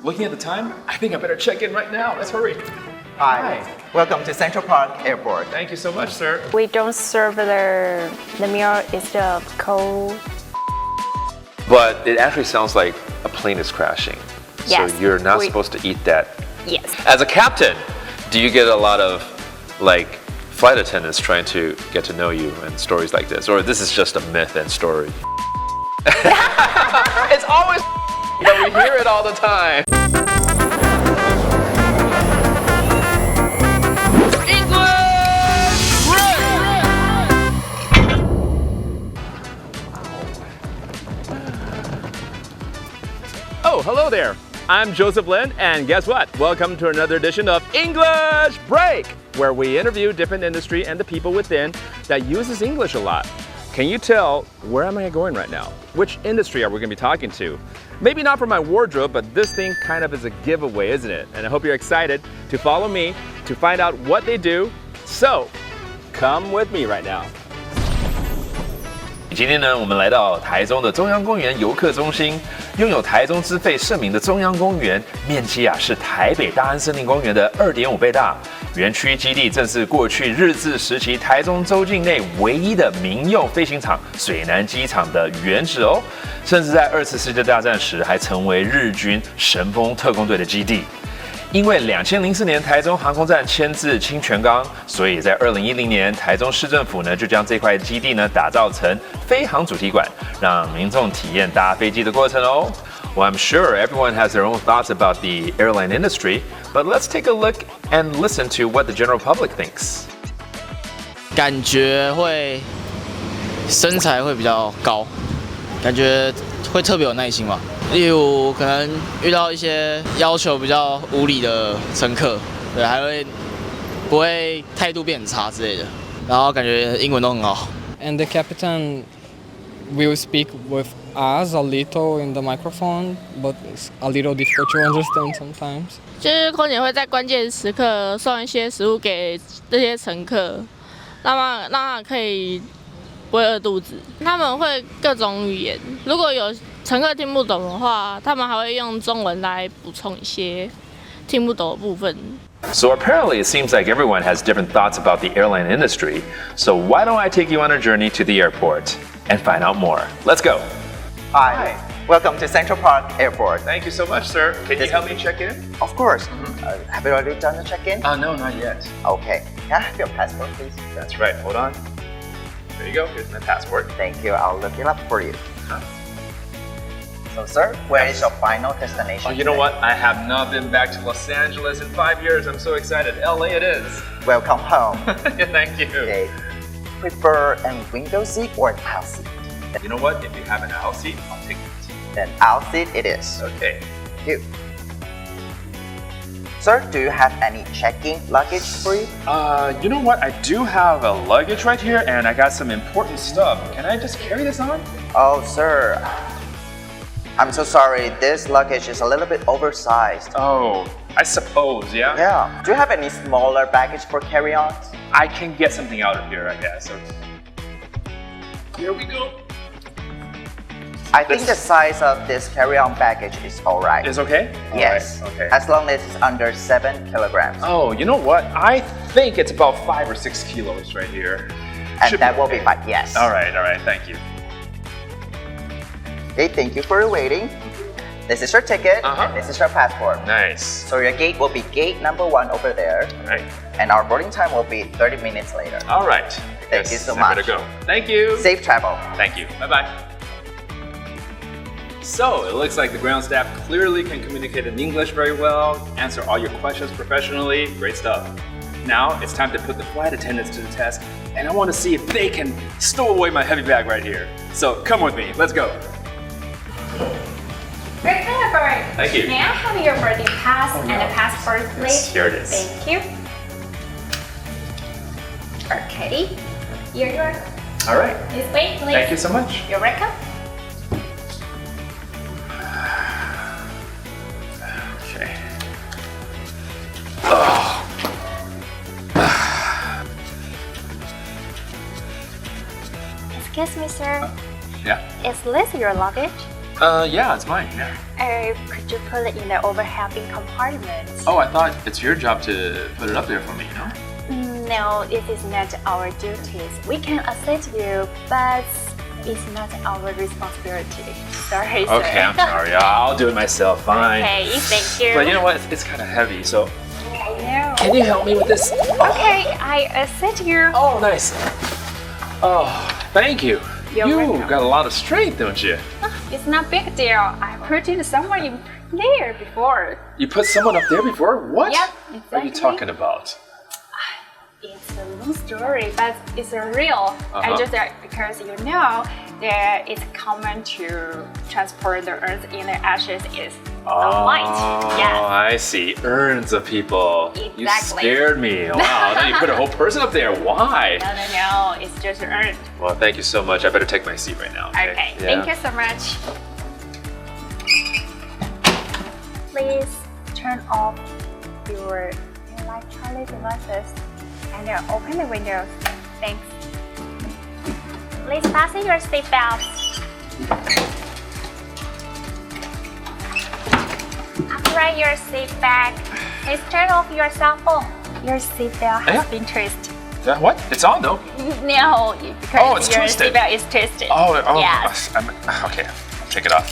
Looking at the time, I think I better check in right now. Let's hurry. Hi. Welcome to Central Park Airport. Thank you so much, sir. We don't serve the meal is the cold. But it actually sounds like a plane is crashing. Yes. So you're not supposed to eat that. Yes. As a captain, do you get a lot of flight attendants trying to get to know you and stories like this? Or this is just a myth and story? It's always but we hear it all the time. Oh, hello there. I'm Joseph Lin, and guess what? Welcome to another edition of English Break, where we interview different industry and the people within that uses English a lot. Can you tell where am I going right now? Which industry are we going to be talking to? Maybe not for my wardrobe, but this thing kind of is a giveaway, isn't it? And I hope you're excited to follow me to find out what they do. So, come with me right now. 今天呢，我们来到台中的中央公园游客中心，拥有台中之肺盛名的中央公园，面积是台北大安森林公园的2.5倍大。园区基地正是过去日治时期台中州境内唯一的民用飞行场水南机场的原址哦，甚至在2次世界大战时还成为日军神风特工队的基地。因为2004年台中航空站迁至清泉岗，所以在2010年台中市政府呢就将这块基地呢打造成飞航主题馆，让民众体验搭飞机的过程哦。Well, I'm sure everyone has their own thoughts about the airline industry, but let's take a look and listen to what the general public thinks. 感觉会身材会比较高，感觉会特别有耐心吧。例如可能遇到一些要求比较无理的乘客，对，还会不会态度变很差之类的，然后感觉英文都很好。And the captain will speak with us a little in the microphone, but it's a little difficult to understand sometimes. 就是空姐会在关键时刻送一些食物给这些乘客，让他可以不会饿肚子。他们会各种语言，如果有乘客听不懂的话，他们还会用中文来补充一些听不懂的部分。So apparently it seems like everyone has different thoughts about the airline industry. So why don't I take you on a journey to the airport and find out more? Let's go. Hi. Welcome to Central Park Airport. Thank you so much, sir. Can you help me check in? Of course. Have you already done the check-in? No, not yet. Okay. Can I have your passport, please? That's right. Hold on. There you go. Here's my passport. Thank you. I'll look it up for you. So, sir, where is your final destination? Oh, you know what? I have not been back to Los Angeles in 5 years. I'm so excited. LA it is. Welcome home. Thank you. Okay. Prefer a window seat or an aisle seat? You know what? If you have an aisle seat, I'll take it. Then aisle seat it is. Okay. Thank you. Sir, do you have any check-in luggage for you? You know what? I do have a luggage right here, and I got some important stuff. Can I just carry this on? Oh, sir. I'm so sorry. This luggage is a little bit oversized. Oh, I suppose, yeah? Yeah. Do you have any smaller baggage for carry-ons? I can get something out of here, I guess. Okay. Here we go. I think the size of this carry-on baggage is alright. Is okay? Yes. All right, okay. As long as it's under 7 kilograms. Oh, you know what? I think it's about 5 or 6 kilos right here. And Should that will be fine, yes. All right, thank you. Okay, thank you for waiting. This is your ticket, and this is your passport. Nice. So your gate will be gate number 1 over there. All right. And our boarding time will be 30 minutes later. All right. Thank you so I much. better go. Thank you. Safe travel. Thank you. Bye-bye. So, it looks like the ground staff clearly can communicate in English very well, answer all your questions professionally. Great stuff. Now, it's time to put the flight attendants to the test, and I want to see if they can stow away my heavy bag right here. So, come with me. Let's go. Great passport. Thank you. May I have your boarding pass and the passport, please? Yes, here it is. Thank you. Okay. Here you are. All right. This way, please. Thank you so much. You're welcome. Okay. Excuse me, sir. Yeah. Is this your luggage? Yeah, it's mine. Yeah. Could Could you put it in the overheading compartment? Oh, I thought it's your job to put it up there for me, no? No, it is not our duties. We can assist you, but it's not our responsibility. Sorry, sir. Okay, I'm sorry. I'll do it myself. Fine. Okay, thank you. But you know what? It's kind of heavy, so I know. can you help me with this? Okay, I assist you. Oh, nice. Oh, thank you. You're You welcome. got a lot of strength, don't you? It's not big deal. I put it somewhere in there before. You put someone up there before? What? Yep, What are you exactly. talking about? It's a long story, but it's real. I just because you know that it's common to transport the earth in the ashes is sunlight. Oh, Yes. I see. Urns of people. You Exactly. scared me. Wow, now you put a whole person up there. Why? No. It's just earth. Well, thank you so much. I better take my seat right now. Okay. Yeah. Thank you so much. Please turn off your electronic devices and open the windows. Thanks. Please fasten your seatbelts. Upright your seat back. Please turn off your cell phone. Your seatbelt has been twisted. What? It's on though. No, because Oh, it's your twisted. seatbelt is twisted. Oh, Yes. Okay, I'll take it off.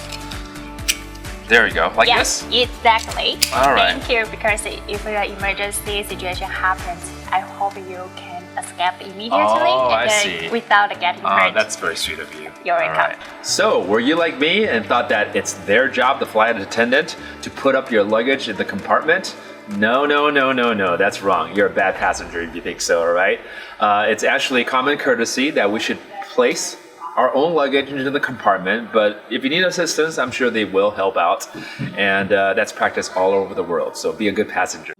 There you go. Like Yes, this? exactly. All right. Thank you, because if an emergency situation happens, I hope you can escape immediately Oh, I and see. without getting hurt. That's very sweet of you. You're All welcome. So, were you like me and thought that it's their job, the flight attendant, to put up your luggage in the compartment? No. That's wrong. You're a bad passenger if you think so, all right? It's actually common courtesy that we should place our own luggage into the compartment, but if you need assistance, I'm sure they will help out. And that's practiced all over the world, so be a good passenger.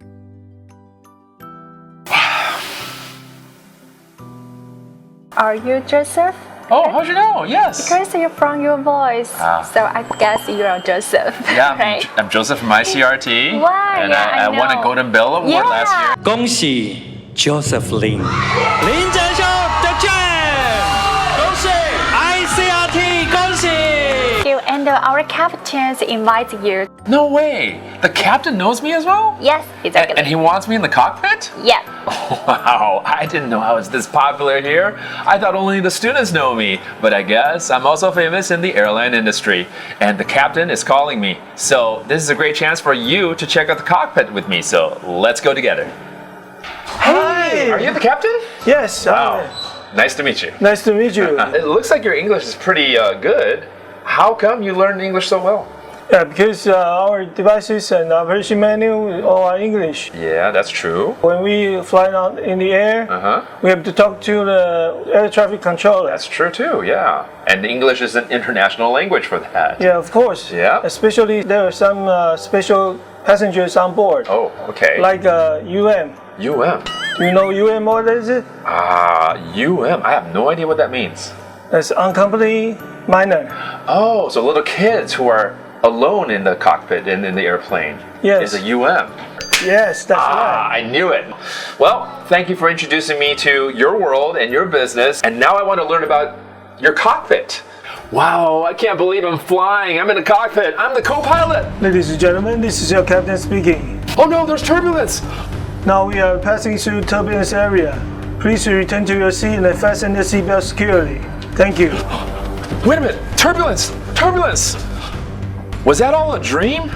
Are you Joseph? Oh, how'd you know? Yes. Because you're from your voice, so I guess you're Joseph. Yeah, right? I'm Joseph from ICRT. Wow, and yeah, I I won a know. Golden Bell Award last year. 恭喜 Joseph Lin 林哲兄的券，恭喜 ICRT， 恭喜。 You and our captains invite you. No way! The captain knows me as well? Yes, exactly. And he wants me in the cockpit? Yeah. Wow, I didn't know I was this popular here. I thought only the students know me, but I guess I'm also famous in the airline industry. And the captain is calling me. So this is a great chance for you to check out the cockpit with me. So let's go together. Hi! Are you the captain? Yes. Wow. Nice to meet you. Nice to meet you. It looks like your English is pretty good. How come you learned English so well? Yeah, because our devices and operation manual all are English. Yeah, that's true. When we fly out in the air, we have to talk to the air traffic controller. That's true too, yeah. And English is an international language for that. Yeah, of course. Yeah. Especially there are some special passengers on board. Oh, okay. Like UM. UM. Do you know UM? What is it? UM. I have no idea what that means. That's unaccompanied minor. Oh, so little kids who are alone in the cockpit and in the airplane. Yes. Is a UM. Yes, that's right. I knew it. Well, thank you for introducing me to your world and your business. And now I want to learn about your cockpit. Wow, I can't believe I'm flying. I'm in the cockpit. I'm the co-pilot. Ladies and gentlemen, this is your captain speaking. Oh no, there's turbulence. Now we are passing through turbulence area. Please return to your seat and fasten the seatbelt securely. Thank you. Wait a minute. Turbulence. Turbulence. Was that all a dream?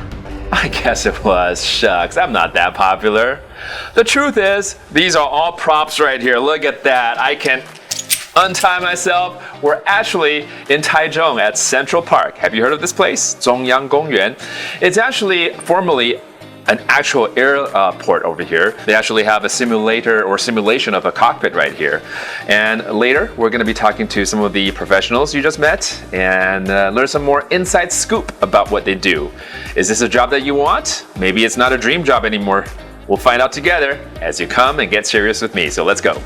I guess it was. Shucks, I'm not that popular. The truth is, these are all props right here. Look at that. I can untie myself. We're actually in Taichung at Central Park. Have you heard of this place? 中央公园. It's actually formerly an actual airport over here. They actually have a simulator or simulation of a cockpit right here. And later, we're going to be talking to some of the professionals you just met and learn some more inside scoop about what they do. Is this a job that you want? Maybe it's not a dream job anymore. We'll find out together as you come and get serious with me. So let's go.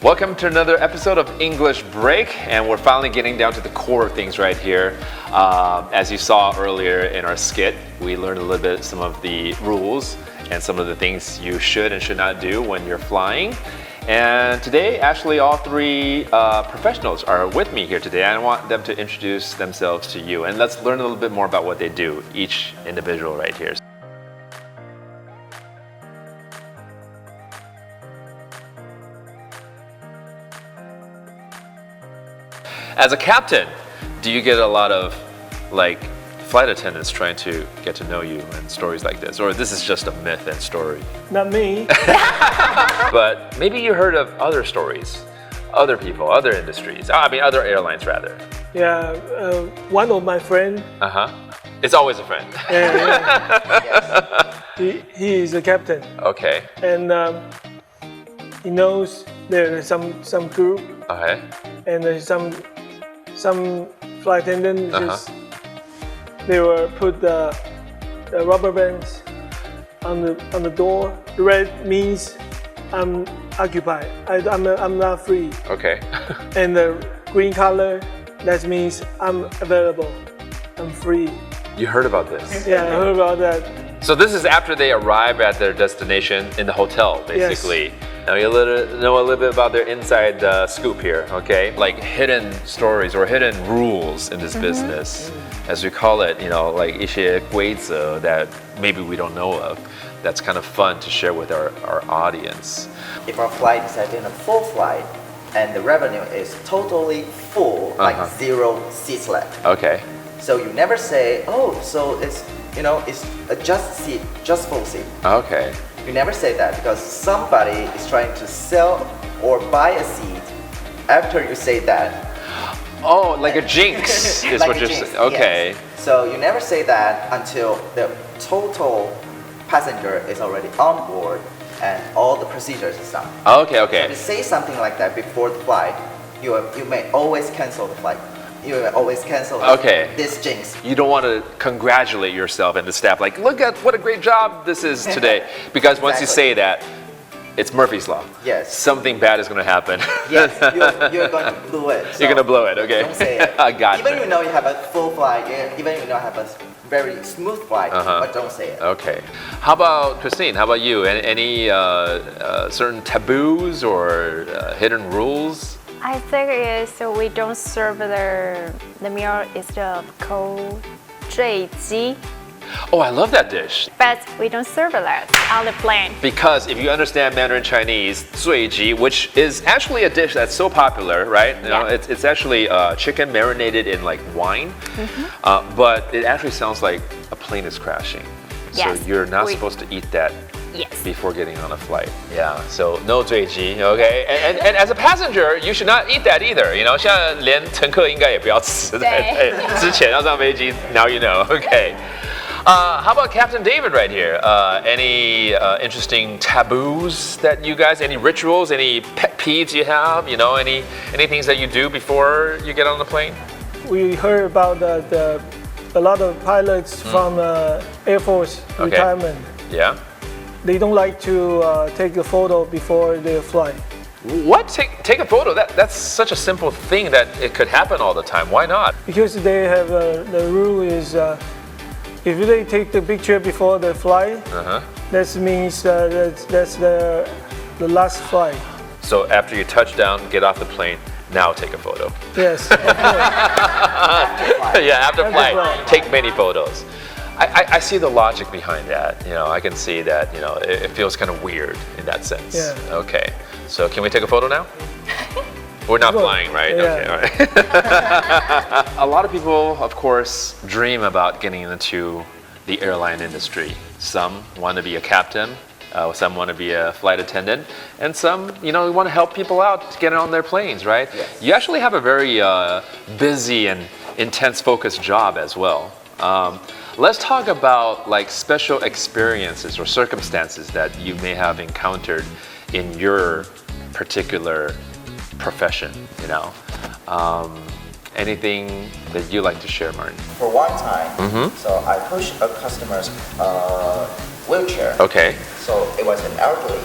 Welcome to another episode of English Break, and we're finally getting down to the core of things right here. As you saw earlier in our skit, we learned a little bit some of the rules and some of the things you should and should not do when you're flying. And today, actually, all three professionals are with me here today. I want them to introduce themselves to you. And let's learn a little bit more about what they do, each individual right here. As a captain, do you get a lot of flight attendants trying to get to know you and stories like this? Or this is just a myth and story? Not me. But maybe you heard of other stories, other people, other industries. I mean, other airlines rather. Yeah, one of my friend. It's always a friend. He is a captain. Okay. And he knows there's some group. Okay. And there's some flight attendants. They will put the rubber bands on the door. The red means I'm occupied. I'm not free. Okay. And the green color, that means I'm available. I'm free. You heard about this? Yeah, I heard about that. So this is after they arrive at their destination in the hotel, basically. Yes. Now you know a little bit about their inside scoop here, okay? Like hidden stories or hidden rules in this business, as we call it, like 一些规则 that maybe we don't know of. That's kind of fun to share with our audience. If our flight is in a full flight and the revenue is totally full, like 0 seats left. Okay. So you never say, oh, so it's a just seat, just full seat. Okay. You never say that because somebody is trying to sell or buy a seat after you say that. Oh, like a jinx is Like what a you're jinx, saying. Okay. yes. So you never say that until the total passenger is already on board and all the procedures is done. Okay, So okay. to say something like that before the flight, you may always cancel the flight. You may always cancel this jinx. You don't want to congratulate yourself and the staff, like, look at what a great job this is today. Because once you say that, it's Murphy's Law. Yes. Something bad is going to happen. Yes, you're going to blow it. You're going to blow it, okay. Don't say it. I got Even you. you know you have a full flight, even you know you have a very smooth flight, but don't say it. Okay. How about Christine? How about you? Any certain taboos or hidden rules? I think is we don't serve the meal is called 醉鸡. Oh, I love that dish. But we don't serve that on the plane. Because if you understand Mandarin Chinese, 醉鸡, which is actually a dish that's so popular, right? You know, it's actually chicken marinated in like wine, but it actually sounds like a plane is crashing. Yes. So you're not supposed to eat that before getting on a flight. Yeah, so no 醉鸡, okay? And as a passenger, you should not eat that either. 现在连乘客应该也不要吃之前要上飞机, now you know, okay. How about Captain David right here? Any interesting taboos that you guys, any rituals, any pet peeves you have? Any things that you do before you get on the plane? We heard about a lot of pilots from Air Force retirement. Yeah. They don't like to take a photo before they fly. What? Take a photo? That's such a simple thing that it could happen all the time. Why not? Because they have the rule is if they take the picture before they fly, that means that's the last flight. So after you touch down, get off the plane, now take a photo. Yes. Yeah, after flight, take many photos. I see the logic behind that. I can see that, it feels kind of weird in that sense. Yeah. Okay. So can we take a photo now? We're not flying, right? Yeah. Okay, all right. A lot of people, of course, dream about getting into the airline industry. Some want to be a captain, some want to be a flight attendant, and some, want to help people out to get on their planes, right? Yes. You actually have a very busy and intense, focused job as well. Let's talk about special experiences or circumstances that you may have encountered in your particular profession, anything that you like to share, Martin? For one time, so I pushed a customer's wheelchair. Okay. So it was an elderly.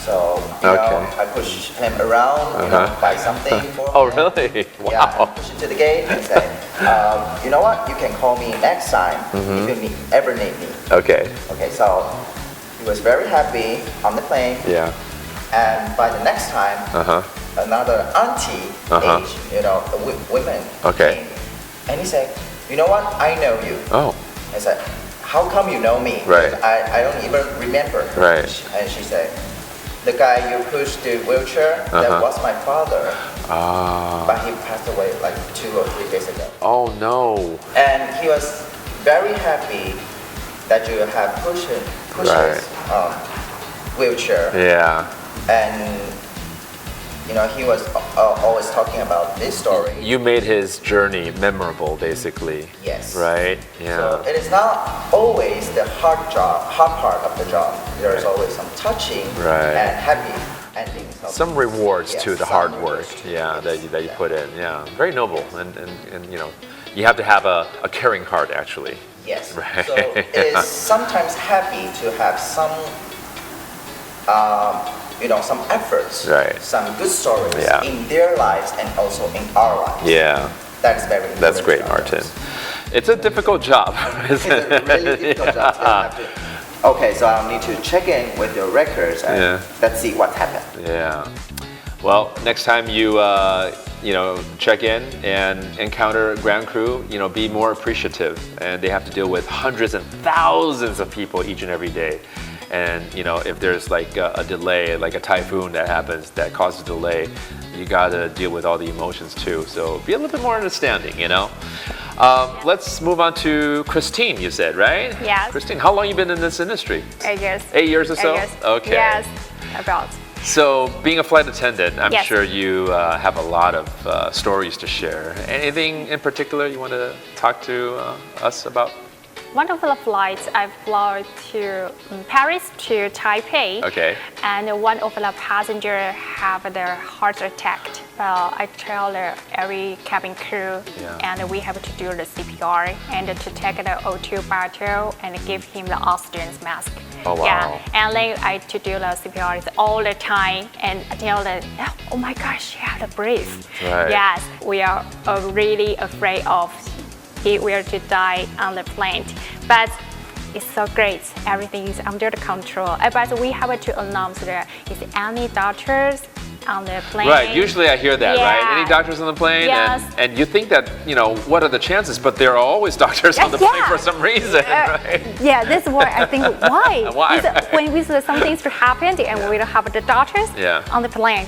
So I pushed him around, buy something for him. Oh, really? Wow. Yeah, push him to the gate and say, you know what? You can call me next time if you ever need me. Okay. Okay, so he was very happy on the plane. Yeah. And by the next time, another auntie age, women came. And he said, you know what? I know you. Oh. I said, how come you know me? Right. I don't even remember. Right. And she said, the guy you pushed the wheelchair, that was my father. But he passed away like 2 or 3 days ago. Oh no. And he was very happy that you have pushed his wheelchair. Yeah. And he was always talking about this story. You made his journey memorable, basically. Yes. Right? Yeah. So it is not always the hard part of the job. There is always some touching and happy endings. Some rewards to the hard work, Yes. that you put in. Yeah, very noble, and you have to have a caring heart, actually. Yes. Right. So it is sometimes happy to have some efforts, some good stories in their lives and also in our lives. Yeah. That's very important. That's great, Martin. It's a difficult job, isn't it? It's a really difficult job. Okay, so I'll need to check in with your records and let's see what happened. Yeah. Well, next time you check in and encounter ground crew, be more appreciative. And they have to deal with hundreds and thousands of people each and every day. And if there's like a delay, like a typhoon that happens that causes a delay, you gotta deal with all the emotions too. So be a little bit more understanding, Let's move on to Christine, you said, right? Yes. Christine, how long you been in this industry? 8 years. 8 years or so? 8 years. Okay. Yes, about. So being a flight attendant, I'm Yes. sure you have a lot of stories to share. Anything in particular you want to talk to us about? One of the flights I flew to Paris to Taipei. Okay. And one of the passengers have their heart attack. Well, I tell every cabin crew, and we have to do the CPR and to take the O2 bottle and give him the oxygen mask. Oh wow. Yeah, and then I to do the CPR all the time and tell them, oh my gosh, you have to breathe. Right. Yes, we are really afraid of he will to die on the plane, but it's so great. Everything is under the control. But we have to announce there is any doctors on the plane. Right. Usually I hear that, Yeah. right? Any doctors on the plane, Yes. and you think that what are the chances? But there are always doctors on the plane for some reason, right? Yeah, that's why I think why. Why, Because right? when we see something happened and we will have the doctors on the plane.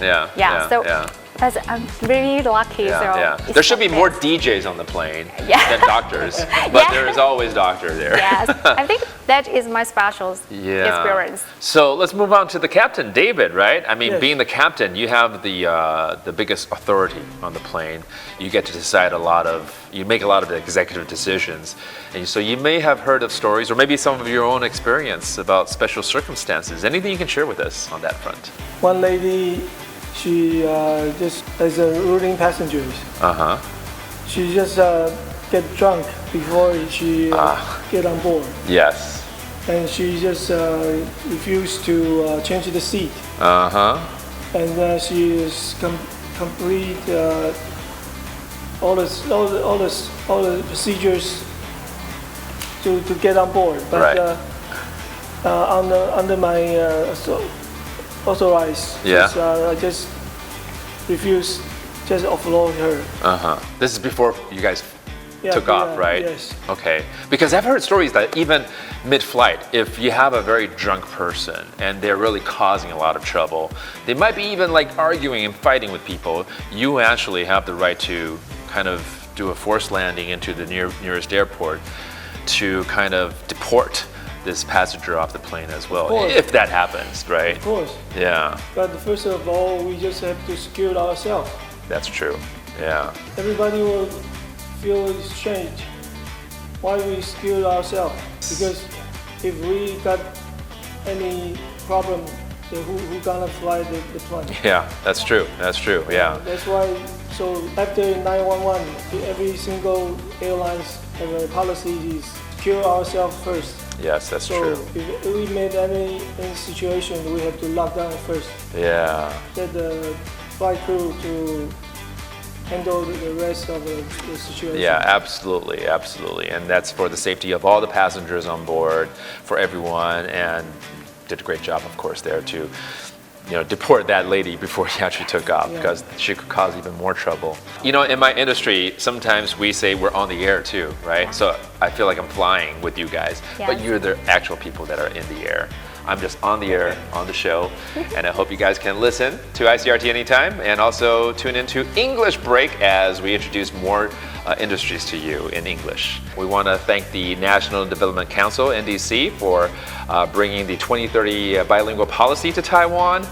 But I'm really lucky. So it's There should be so more best. DJs on the plane Yeah. than doctors, but there is always a doctor there. Yes, I think that is my special experience. So let's move on to the captain, David, right? I mean, Yes. being the captain, you have the biggest authority on the plane. You get to decide you make a lot of executive decisions. And so you may have heard of stories or maybe some of your own experience about special circumstances. Anything you can share with us on that front? One lady, she just as a routing passengers. She just get drunk before she get on board, Yes. and she just refused to change the seat. And she is complete all the procedures to get on board. But Right. Under my authorized, I just refuse, just offload her. This is before you guys took off, right? Yes. Okay. Because I've heard stories that even mid-flight, if you have a very drunk person and they're really causing a lot of trouble, they might be even like arguing and fighting with people, you actually have the right to kind of do a forced landing into the nearest airport to kind of deport this passenger off the plane as well, if that happens, right? Of course. Yeah, But first of all, we just have to secure ourselves. that's true. Yeah. Everybody will feel strange. Why we secure ourselves? Because if we got any problem, then who gonna fly the plane? Yeah, that's true. That's true. Yeah. That's why. So after 911, every single airlines have a policy is secure ourselves first. Yes, that's So true. if we made any situation, we have to lock down first. Yeah. Get the flight crew to handle the rest of the situation. Yeah, absolutely, absolutely. And that's for the safety of all the passengers on board, for everyone, and did a great job, of course, there too. deport that lady before he actually took off because she could cause even more trouble. In my industry, sometimes we say we're on the air too, right? So I feel like I'm flying with you guys, but you're the actual people that are in the air. I'm just on the air, on the show, and I hope you guys can listen to ICRT anytime and also tune into English Break as we introduce more industries to you in English. We want to thank the National Development Council, NDC, for bringing the 2030 bilingual policy to Taiwan.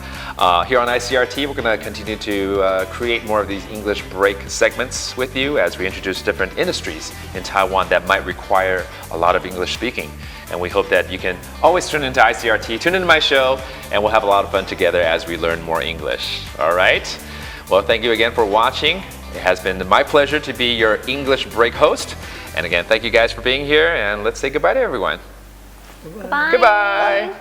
Here on ICRT, we're going to continue to create more of these English Break segments with you as we introduce different industries in Taiwan that might require a lot of English speaking. And we hope that you can always tune into ICRT, tune into my show, and we'll have a lot of fun together as we learn more English. All right? Well, thank you again for watching. It has been my pleasure to be your English Break host. And again, thank you guys for being here, and let's say goodbye to everyone. Goodbye. Goodbye.